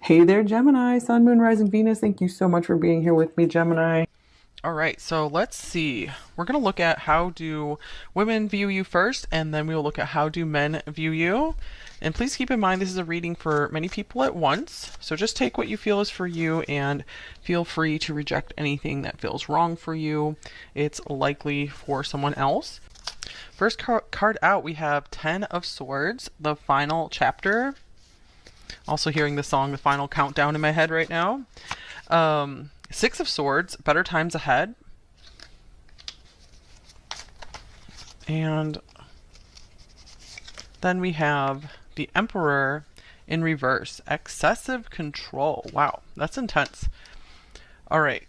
Hey there, Gemini, Sun, Moon, Rising, Venus. Thank you so much for being here with me, Gemini. All right, so let's see. We're going to look at how do women view you first, and then we will look at how do men view you. And please keep in mind this is a reading for many people at once. So just take what you feel is for you and feel free to reject anything that feels wrong for you. It's likely for someone else. First card out, we have 10 of Swords, the final chapter. Also hearing the song The Final Countdown in my head right now. Six of Swords, better times ahead. And then we have the Emperor in reverse, excessive control. Wow, that's intense. All right,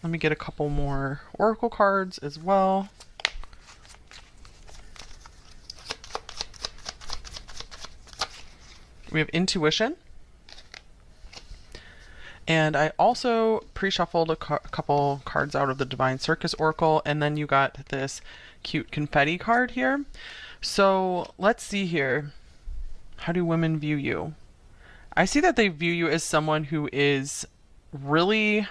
let me get a couple more oracle cards as well. We have intuition. And I also pre-shuffled a couple cards out of the Divine Circus Oracle, and then you got this cute confetti card here. So let's see here. How do women view you? I see that they view you as someone who is really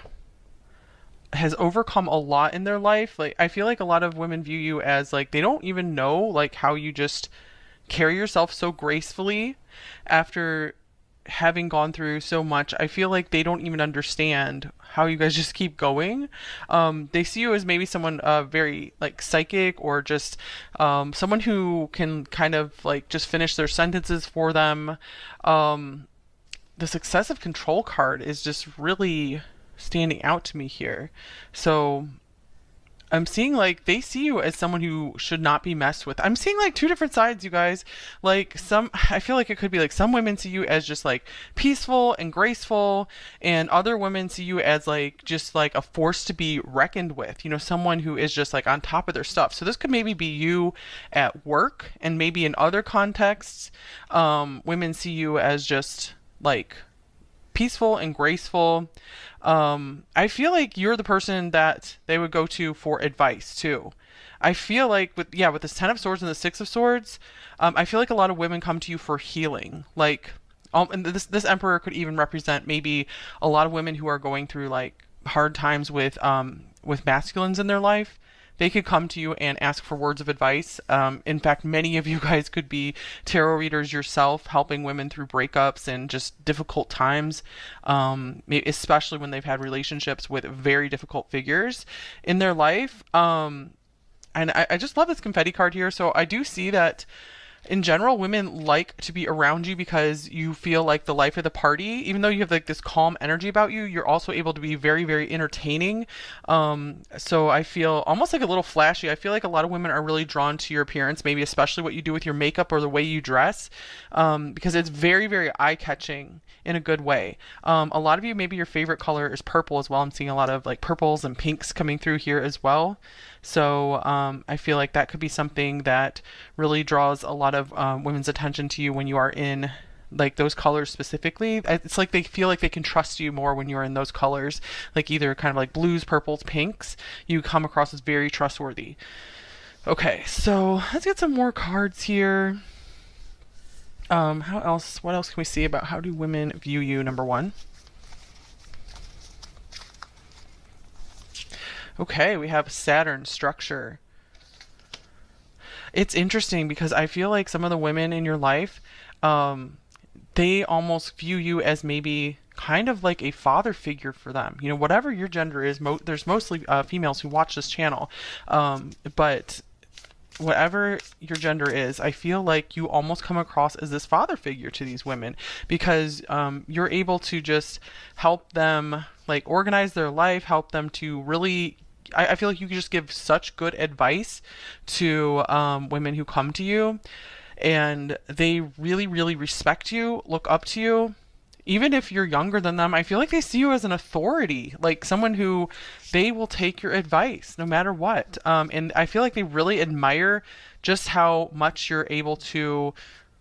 has overcome a lot in their life. Like I feel like a lot of women view you as like they don't even know like how you just carry yourself so gracefully after having gone through so much. I feel like they don't even understand how you guys just keep going. They see you as maybe someone very like psychic or just someone who can kind of like just finish their sentences for them. This excessive control card is just really standing out to me here. So I'm seeing like they see you as someone who should not be messed with. I'm seeing like two different sides, you guys. Like I feel like it could be like some women see you as just like peaceful and graceful, and other women see you as like just like a force to be reckoned with. You know, someone who is just like on top of their stuff. So this could maybe be you at work, and maybe in other contexts, women see you as just like peaceful and graceful. I feel like you're the person that they would go to for advice too. I feel like with this 10 of Swords and the 6 of Swords, I feel like a lot of women come to you for healing. Like, and this Emperor could even represent maybe a lot of women who are going through like hard times with masculines in their life. They could come to you and ask for words of advice. In fact, many of you guys could be tarot readers yourself, helping women through breakups and just difficult times, especially when they've had relationships with very difficult figures in their life. And I just love this confetti card here. So I do see that in general, women like to be around you because you feel like the life of the party. Even though you have like this calm energy about you, you're also able to be very, very entertaining. So I feel almost like a little flashy. I feel like a lot of women are really drawn to your appearance, maybe especially what you do with your makeup or the way you dress, because it's very, very eye-catching in a good way. A lot of you, maybe your favorite color is purple as well. I'm seeing a lot of like purples and pinks coming through here as well. So I feel like that could be something that really draws a lot of women's attention to you when you are in like those colors specifically. It's like they feel like they can trust you more when you're in those colors, like either kind of like blues, purples, pinks. You come across as very trustworthy. Okay, so let's get some more cards here. How else? What else can we see about how do women view you? Number one. Okay, we have Saturn structure. It's interesting because I feel like some of the women in your life, they almost view you as maybe kind of like a father figure for them. You know, whatever your gender is, there's mostly females who watch this channel. But whatever your gender is, I feel like you almost come across as this father figure to these women because you're able to just help them like organize their life, help them to really. I feel like you can just give such good advice to women who come to you, and they really, really respect you, look up to you. Even if you're younger than them, I feel like they see you as an authority, like someone who they will take your advice no matter what. And I feel like they really admire just how much you're able to,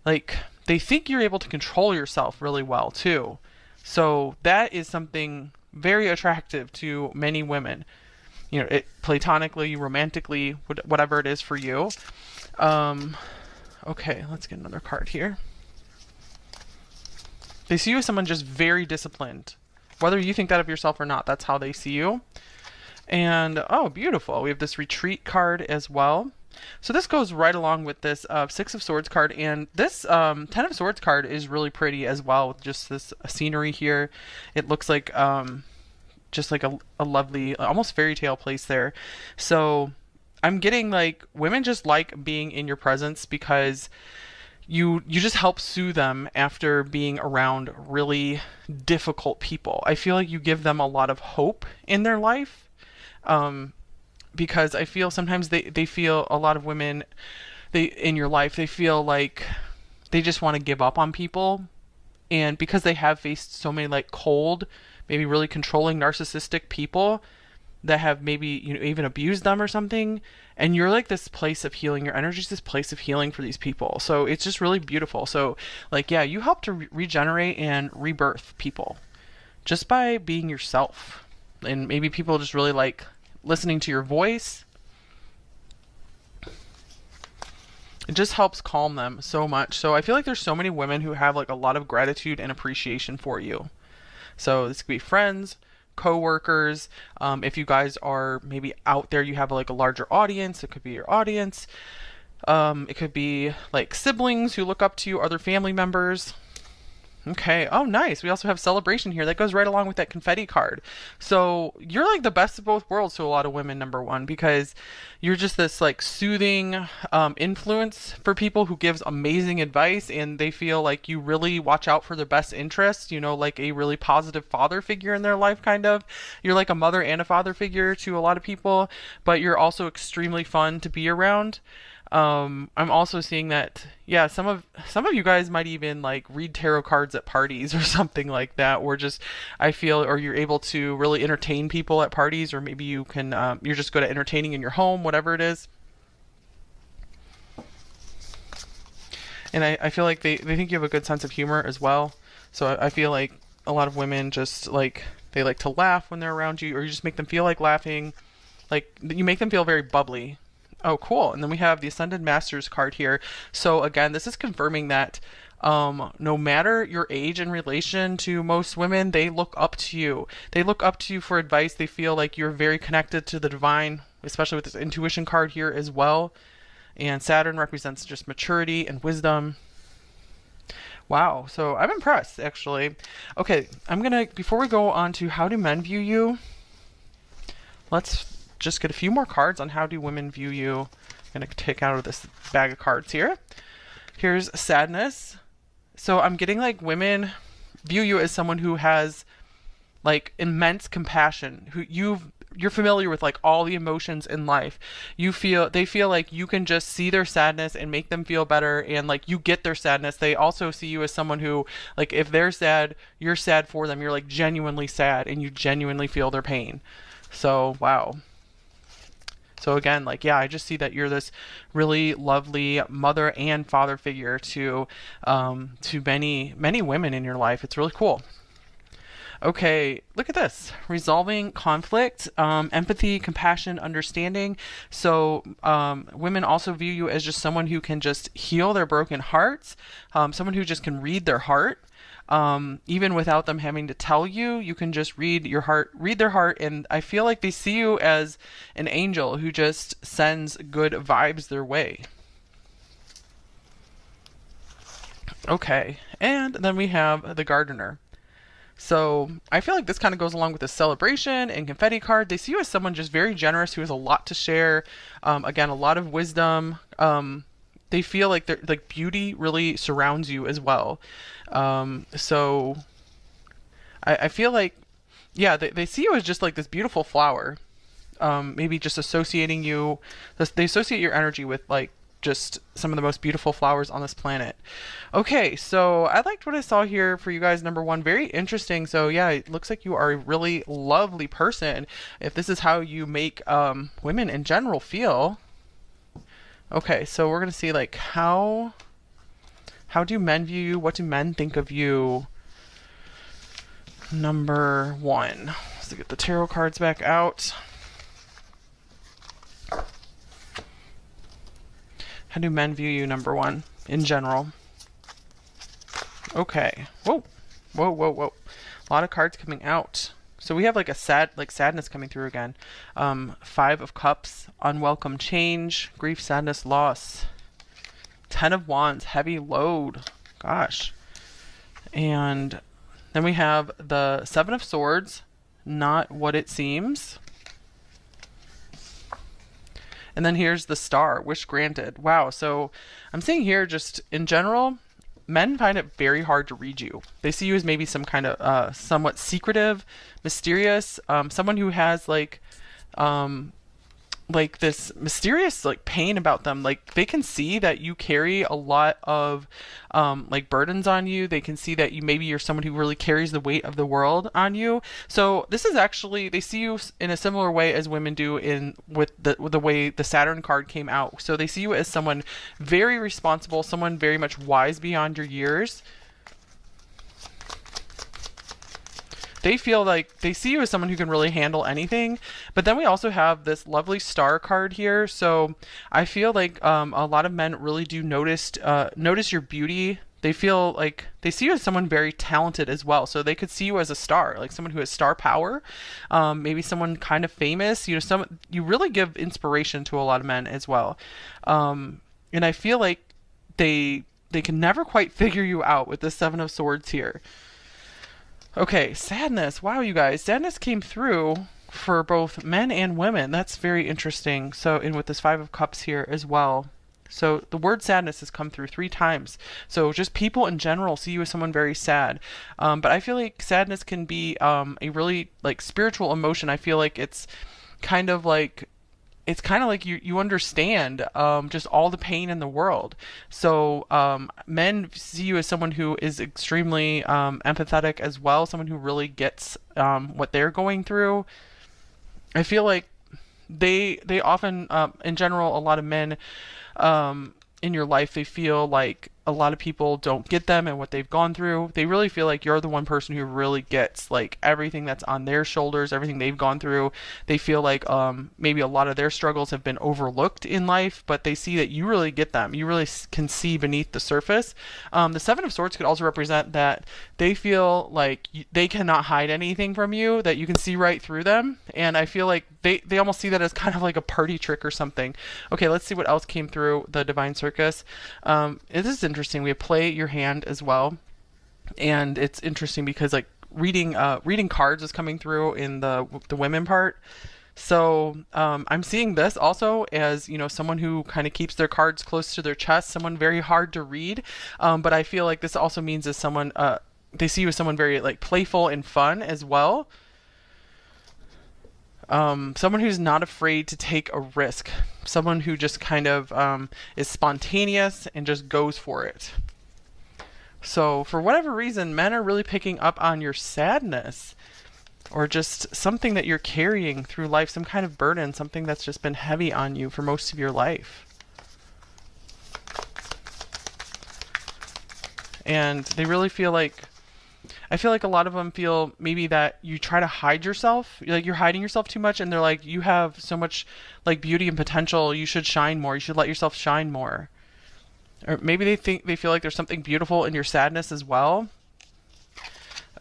like, they think you're able to control yourself really well too. So that is something very attractive to many women. You know, it platonically, romantically, whatever it is for you. Okay, let's get another card here. They see you as someone just very disciplined. Whether you think that of yourself or not, that's how they see you. And oh, beautiful. We have this retreat card as well. So this goes right along with this Six of Swords card, and this Ten of Swords card is really pretty as well, with just this scenery here. It looks like just like a lovely, almost fairy tale place there. So I'm getting like women just like being in your presence because you just help soothe them after being around really difficult people. I feel like you give them a lot of hope in their life. Because I feel sometimes they feel, a lot of women, they in your life, they feel like they just want to give up on people. And because they have faced so many like cold, maybe really controlling narcissistic people that have maybe, you know, even abused them or something, and you're like this place of healing, your energy is this place of healing for these people. So it's just really beautiful. So like, yeah, you help to regenerate and rebirth people just by being yourself. And maybe people just really like listening to your voice. It just helps calm them so much. So I feel like there's so many women who have like a lot of gratitude and appreciation for you. So this could be friends, co-workers. If you guys are maybe out there, you have like a larger audience. It could be your audience. It could be like siblings who look up to you, other family members. Okay. Oh, nice. We also have celebration here. That goes right along with that confetti card. So you're like the best of both worlds to a lot of women, number one, because you're just this like soothing influence for people who gives amazing advice, and they feel like you really watch out for their best interests, you know, like a really positive father figure in their life, kind of. You're like a mother and a father figure to a lot of people, but you're also extremely fun to be around. I'm also seeing that, yeah, some of you guys might even like read tarot cards at parties or something like that, or just, I feel, or you're able to really entertain people at parties, or maybe you can, you're just good at entertaining in your home, whatever it is. And I feel like they think you have a good sense of humor as well. So I feel like a lot of women just like, they like to laugh when they're around you, or you just make them feel like laughing. Like you make them feel very bubbly. Oh, cool. And then we have the Ascended Masters card here. So again, this is confirming that no matter your age in relation to most women, they look up to you. They look up to you for advice. They feel like you're very connected to the divine, especially with this intuition card here as well. And Saturn represents just maturity and wisdom. Wow. So I'm impressed, actually. Okay, before we go on to how do men view you, let's just get a few more cards on how do women view you. I'm going to take out of this bag of cards here. Here's sadness. So I'm getting like women view you as someone who has like immense compassion, who you're familiar with like all the emotions in life. They feel like you can just see their sadness and make them feel better, and like you get their sadness. They also see you as someone who, like, if they're sad, you're sad for them. You're like genuinely sad and you genuinely feel their pain. So wow. So again, like, yeah, I just see that you're this really lovely mother and father figure to many, many women in your life. It's really cool. Okay, look at this. Resolving conflict, empathy, compassion, understanding. So women also view you as just someone who can just heal their broken hearts, someone who just can read their heart. Even without them having to tell you, you can just read their heart, and I feel like they see you as an angel who just sends good vibes their way. Okay, and then we have the gardener. So I feel like this kind of goes along with the celebration and confetti card. They see you as someone just very generous who has a lot to share. Again, a lot of wisdom. They feel like beauty really surrounds you as well. So I feel like, yeah, they see you as just like this beautiful flower. Maybe just associating you, they associate your energy with like just some of the most beautiful flowers on this planet. Okay, so I liked what I saw here for you guys. Number one, very interesting. So yeah, it looks like you are a really lovely person. If this is how you make women in general feel. Okay, so we're gonna see like how do men view you? What do men think of you? Number one. Let's get the tarot cards back out. How do men view you, number one, in general? Okay. Whoa. Whoa, whoa, whoa. A lot of cards coming out. So we have like a sadness coming through again. Five of Cups, unwelcome change, grief, sadness, loss. Ten of Wands, heavy load. Gosh. And then we have the Seven of Swords, not what it seems. And then here's the Star, wish granted. Wow. So I'm seeing here just in general, men find it very hard to read you. They see you as maybe some kind of somewhat secretive, mysterious, someone who has like this mysterious like pain about them. Like they can see that you carry a lot of like burdens on you. They can see that you're someone who really carries the weight of the world on you. So this is actually, they see you in a similar way as women do in with the way the Saturn card came out. So they see you as someone very responsible, someone very much wise beyond your years. They feel like they see you as someone who can really handle anything. But then we also have this lovely Star card here. So I feel like a lot of men really do notice your beauty. They feel like they see you as someone very talented as well. So they could see you as a star, like someone who has star power, maybe someone kind of famous. You really give inspiration to a lot of men as well. And I feel like they can never quite figure you out with the Seven of Swords here. Okay, sadness. Wow, you guys. Sadness came through for both men and women. That's very interesting. So, and with this Five of Cups here as well. So the word sadness has come through 3 times. So just people in general see you as someone very sad. But I feel like sadness can be a really like spiritual emotion. I feel like it's kind of like you understand just all the pain in the world. So men see you as someone who is extremely empathetic as well, someone who really gets what they're going through. I feel like they often, in general, a lot of men in your life, they feel like a lot of people don't get them and what they've gone through. They really feel like you're the one person who really gets like everything that's on their shoulders, everything they've gone through. They feel like maybe a lot of their struggles have been overlooked in life, but they see that you really get them. You really can see beneath the surface. The Seven of Swords could also represent that they feel like they cannot hide anything from you, that you can see right through them. And I feel like they almost see that as kind of like a party trick or something. Okay, let's see what else came through the Divine Circus. This is interesting. We have play your hand as well, and it's interesting because like reading cards is coming through in the women part. So I'm seeing this also as someone who kind of keeps their cards close to their chest, someone very hard to read. But I feel like this also means as someone they see you as someone very like playful and fun as well. Someone who's not afraid to take a risk, someone who just kind of is spontaneous and just goes for it. So for whatever reason, men are really picking up on your sadness or just something that you're carrying through life, some kind of burden, something that's just been heavy on you for most of your life. And they really feel like, I feel like a lot of them feel maybe that you try to hide yourself, like you're hiding yourself too much, and they're like, you have so much like beauty and potential, you should shine more, you should let yourself shine more. Or maybe they feel like there's something beautiful in your sadness as well.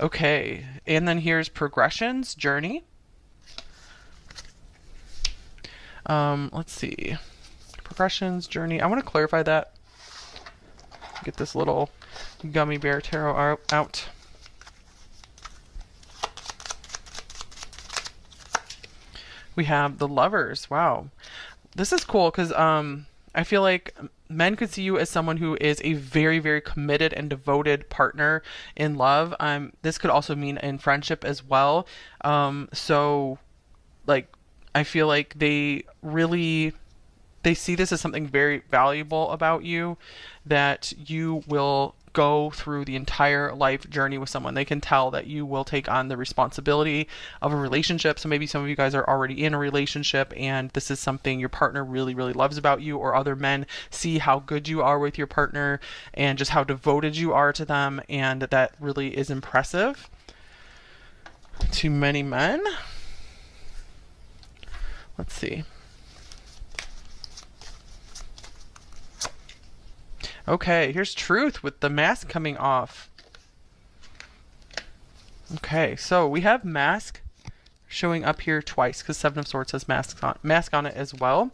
Okay, and then here's progressions, journey. Let's see, progressions, journey. I want to clarify that. Get this little gummy bear tarot out. We have the Lovers. Wow, this is cool because I feel like men could see you as someone who is a very, very committed and devoted partner in love. This could also mean in friendship as well. So like, I feel like they see this as something very valuable about you, that you will go through the entire life journey with someone. They can tell that you will take on the responsibility of a relationship. So maybe some of you guys are already in a relationship and this is something your partner really, really loves about you, or other men see how good you are with your partner and just how devoted you are to them, and that really is impressive to many men. Let's see. Okay, here's Truth with the mask coming off. Okay, so we have mask showing up here twice because Seven of Swords has mask on it as well.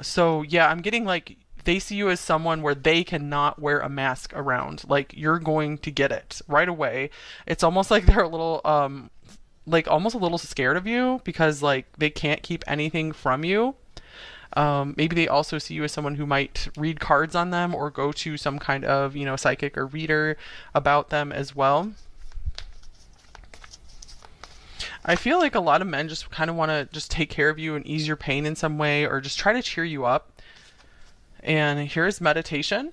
So yeah, I'm getting like they see you as someone where they cannot wear a mask around. Like you're going to get it right away. It's almost like they're a little like almost a little scared of you because like they can't keep anything from you. Maybe they also see you as someone who might read cards on them or go to some kind of, you know, psychic or reader about them as well. I feel like a lot of men just kind of want to just take care of you and ease your pain in some way or just try to cheer you up. And here's meditation.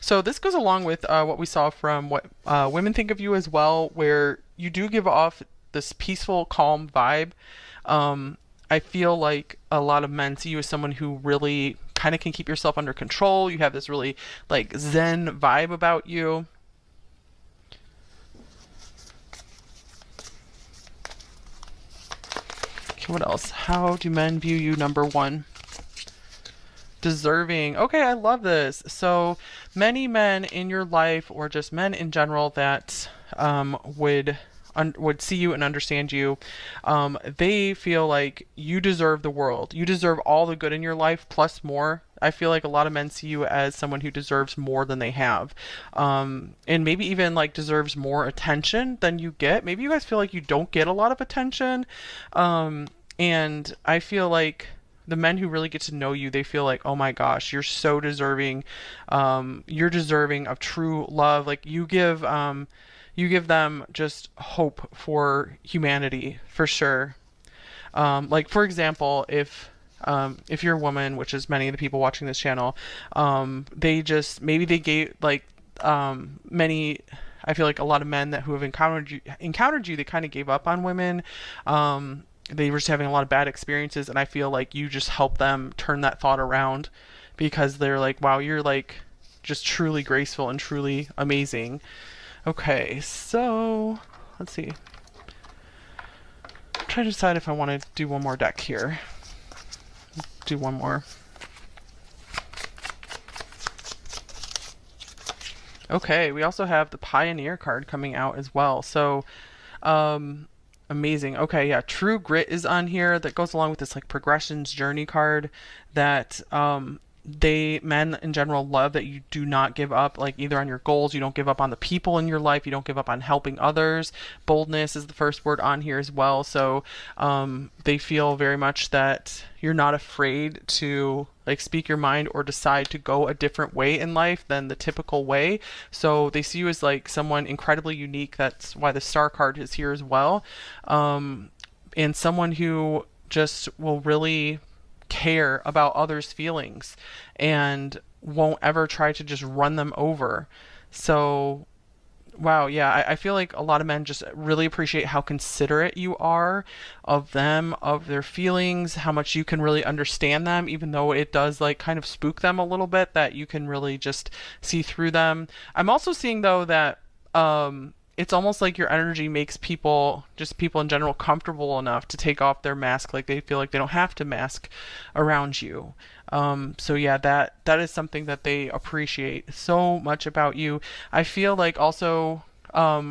So this goes along with what we saw from what women think of you as well, where you do give off this peaceful, calm vibe. I feel like a lot of men see you as someone who really kind of can keep yourself under control. You have this really like Zen vibe about you. Okay, what else? How do men view you? Number one. Deserving. Okay, I love this. So many men in your life, or just men in general, that would see you and understand you. They feel like you deserve the world. You deserve all the good in your life plus more. I feel like a lot of men see you as someone who deserves more than they have, and maybe even like deserves more attention than you get. Maybe you guys feel like you don't get a lot of attention, and I feel like the men who really get to know you, they feel like, oh my gosh, you're so deserving. You're deserving of true love. Like you give them just hope for humanity for sure. Like for example, if you're a woman, which is many of the people watching this channel, they just maybe they gave like many. I feel like a lot of men that who have encountered you, they kind of gave up on women. They were just having a lot of bad experiences, and I feel like you just help them turn that thought around because they're like, wow, you're like just truly graceful and truly amazing. Okay, so let's see. I'm trying to decide if I want to do one more deck here. Do one more. Okay, we also have the Pioneer card coming out as well. So, amazing. Okay, yeah, True Grit is on here. That goes along with this like progressions journey card that men in general love, that you do not give up, like either on your goals, you don't give up on the people in your life, you don't give up on helping others. Boldness is the first word on here as well. So they feel very much that you're not afraid to like speak your mind or decide to go a different way in life than the typical way. So they see you as like someone incredibly unique. That's why the Star card is here as well. And someone who just will really care about others' feelings and won't ever try to just run them over. So, wow, yeah, I feel like a lot of men just really appreciate how considerate you are of them, of their feelings, how much you can really understand them, even though it does like kind of spook them a little bit, that you can really just see through them. I'm also seeing though that it's almost like your energy makes people, just people in general, comfortable enough to take off their mask. Like they feel like they don't have to mask around you. So yeah, that is something that they appreciate so much about you. I feel like also a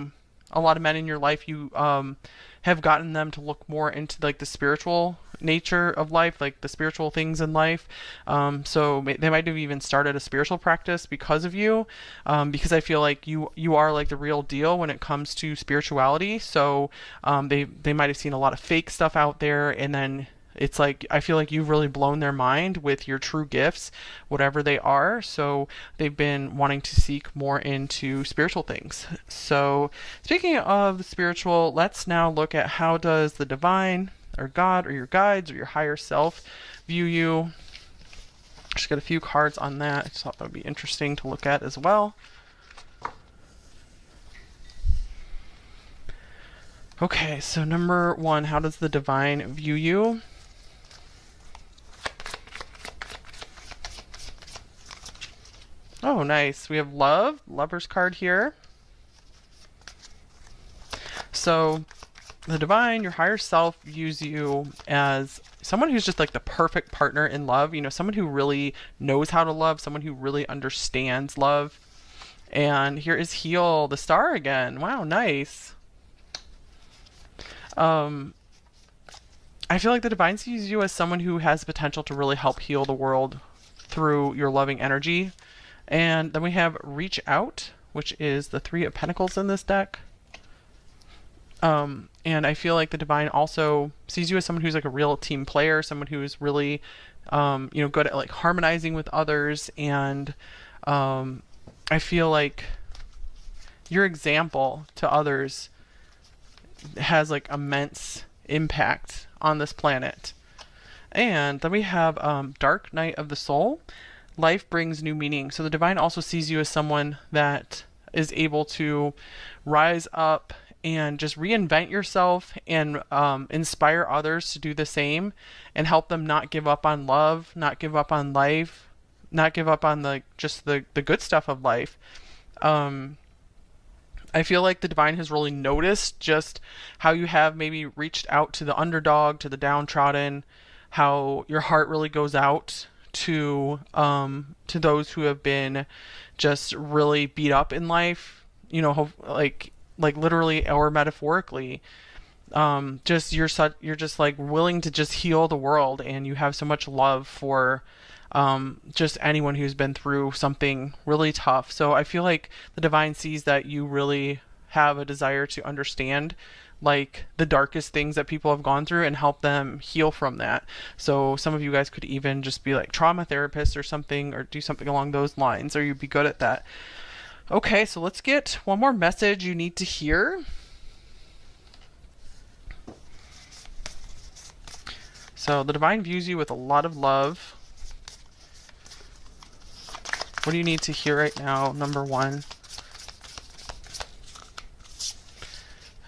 lot of men in your life, you have gotten them to look more into like the spiritual nature of life, like the spiritual things in life. So they might have even started a spiritual practice because of you, because I feel like you are like the real deal when it comes to spirituality. So they might have seen a lot of fake stuff out there, and then it's like I feel like you've really blown their mind with your true gifts, whatever they are. So they've been wanting to seek more into spiritual things. So speaking of the spiritual, let's now look at how does the divine or God or your guides or your higher self view you. Just got a few cards on that. I just thought that would be interesting to look at as well. Okay, so number one, how does the divine view you? Oh, nice. We have love, lover's card here. So the divine, your higher self, views you as someone who's just like the perfect partner in love, you know, someone who really knows how to love, someone who really understands love. And here is Heal, the star again. Wow, nice. Um, I feel like the divine sees you as someone who has the potential to really help heal the world through your loving energy. And then we have reach out, which is the Three of Pentacles in this deck. And I feel like the divine also sees you as someone who's like a real team player, someone who's really, good at like harmonizing with others. And I feel like your example to others has like immense impact on this planet. And then we have Dark Night of the Soul. Life brings new meaning. So the divine also sees you as someone that is able to rise up and just reinvent yourself and inspire others to do the same and help them not give up on love, not give up on life, not give up on the good stuff of life. I feel like the divine has really noticed just how you have maybe reached out to the underdog, to the downtrodden, how your heart really goes out to those who have been just really beat up in life, like literally or metaphorically. Just you're just like willing to just heal the world, and you have so much love for just anyone who's been through something really tough. So I feel like the divine sees that you really have a desire to understand like the darkest things that people have gone through and help them heal from that. So some of you guys could even just be like trauma therapists or something, or do something along those lines, or you'd be good at that. Okay, so let's get one more message you need to hear. So the divine views you with a lot of love. What do you need to hear right now? Number one.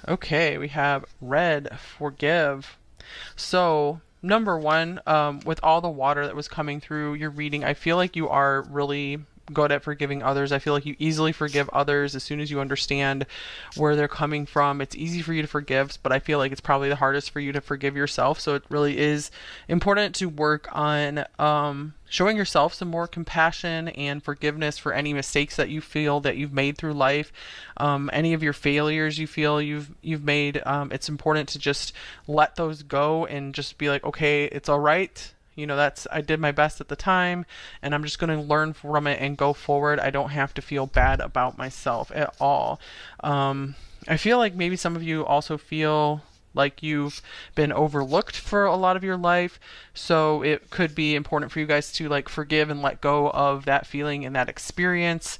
Okay, we have red, forgive. So number one, with all the water that was coming through your reading, I feel like you are really good at forgiving others. I feel like you easily forgive others as soon as you understand where they're coming from. It's easy for you to forgive, but I feel like it's probably the hardest for you to forgive yourself. So it really is important to work on showing yourself some more compassion and forgiveness for any mistakes that you feel that you've made through life, any of your failures you feel you've made. It's important to just let those go and just be like, okay, it's all right. I did my best at the time, and I'm just going to learn from it and go forward. I don't have to feel bad about myself at all. I feel like maybe some of you also feel like you've been overlooked for a lot of your life. So it could be important for you guys to like forgive and let go of that feeling and that experience.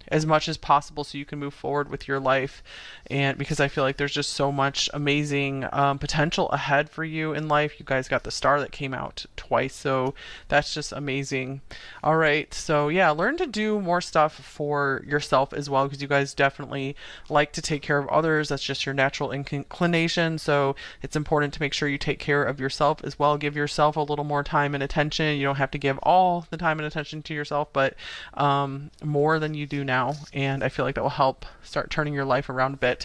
As much as possible so you can move forward with your life. And because I feel like there's just so much amazing potential ahead for you in life. You guys got the star that came out twice, so that's just amazing. All right, so yeah, learn to do more stuff for yourself as well, because you guys definitely like to take care of others. That's just your natural inclination, so it's important to make sure you take care of yourself as well. Give yourself a little more time and attention. You don't have to give all the time and attention to yourself, but more than you do now. And I feel like that will help start turning your life around a bit.